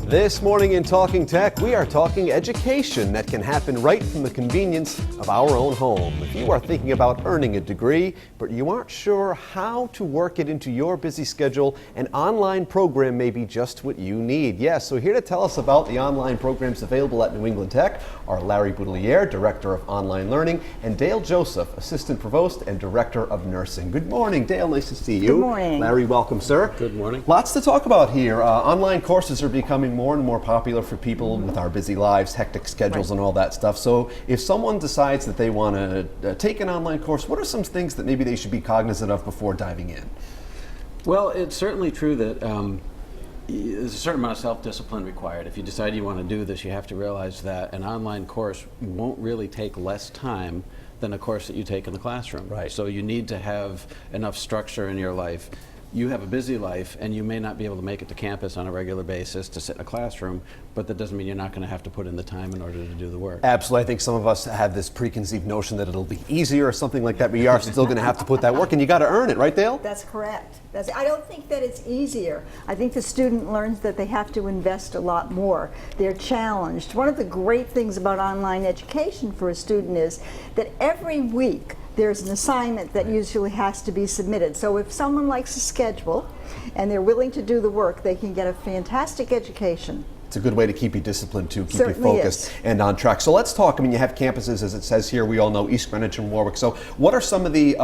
This morning in Talking Tech, we are talking education that can happen right from the convenience of our own home. If you are thinking about earning a degree, but you aren't sure how to work it into your busy schedule, an online program may be just what you need. Yes, so here to tell us about the online programs available at New England Tech are Larry Boudelier, Director of Online Learning, and Dale Joseph, Assistant Provost and Director of Nursing. Good morning, Dale. Nice to see you. Good morning. Larry, welcome, sir. Good morning. Lots to talk about here. Online courses are becoming more and more popular for people with our busy lives, hectic schedules, and all that stuff. So if someone decides that they want to take an online course, what are some things that maybe they should be cognizant of before diving in? Well, it's certainly true that there's a certain amount of self-discipline required. If you decide you want to do this, you have to realize that an online course won't really take less time than a course that you take in the classroom. Right. So you need to have enough structure in your life. You have a busy life, and you may not be able to make it to campus on a regular basis to sit in a classroom, but that doesn't mean you're not going to have to put in the time in order to do the work. Absolutely. I think some of us have this preconceived notion that it'll be easier or something like that, but you are still going to have to put that work, and you got to earn it, right, Dale? That's correct. I don't think that it's easier. I think the student learns that they have to invest a lot more. They're challenged. One of the great things about online education for a student is that every week there's an assignment that usually has to be submitted. So if someone likes a schedule and they're willing to do the work, they can get a fantastic education. It's a good way to keep you disciplined too, keep you Certainly focused is. and on track. So let's talk. I mean, you have campuses, as it says here, we all know East Greenwich and Warwick. So what are some of the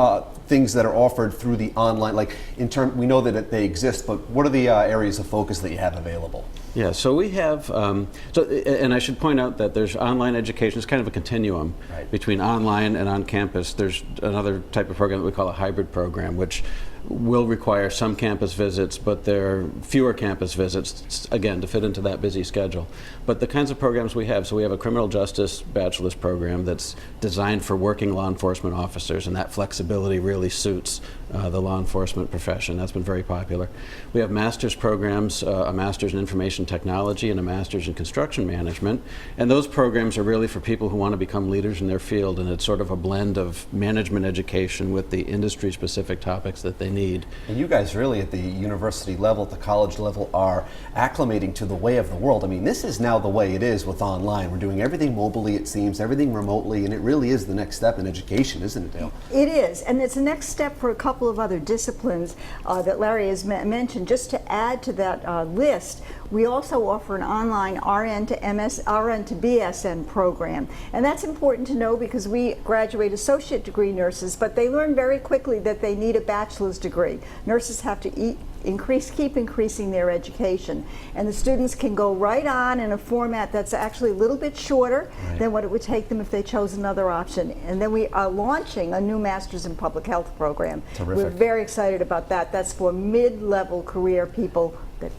things that are offered through the online, like we know that they exist, but what are the areas of focus that you have available? Yeah, so we have, and I should point out that there's online education. It's kind of a continuum between online and on campus. There's another type of program that we call a hybrid program, which will require some campus visits, but there are fewer campus visits, again, to fit into that busy schedule. But the kinds of programs we have, so we have a criminal justice bachelor's program that's designed for working law enforcement officers, and that flexibility really suits the law enforcement profession. That's been very popular. We have master's programs, a master's in information technology and a master's in construction management, and those programs are really for people who want to become leaders in their field, and it's sort of a blend of management education with the industry-specific topics that they need. And you guys really at the university level, at the college level, are acclimating to the way of the world. I mean, this is now the way it is with online. We're doing everything mobilely, it seems, everything remotely, and it really is the next step in education, isn't it, Dale? It is, and it's the next step for a couple of other disciplines that Larry has mentioned. Just to add to that list, we also offer an online RN to BSN program. And that's important to know because we graduate associate degree nurses, but they learn very quickly that they need a bachelor's degree. Nurses have to keep increasing their education. And the students can go right on in a format that's actually a little bit shorter than what it would take them if they chose another option. And then we are launching a new Master's in Public Health program. Terrific. We're very excited about that. That's for mid-level career people that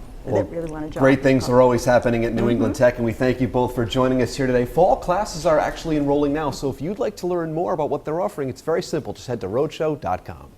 really want to job. Great things are always happening at New England Tech, and we thank you both for joining us here today. Fall classes are actually enrolling now, so if you'd like to learn more about what they're offering, it's very simple. Just head to roadshow.com.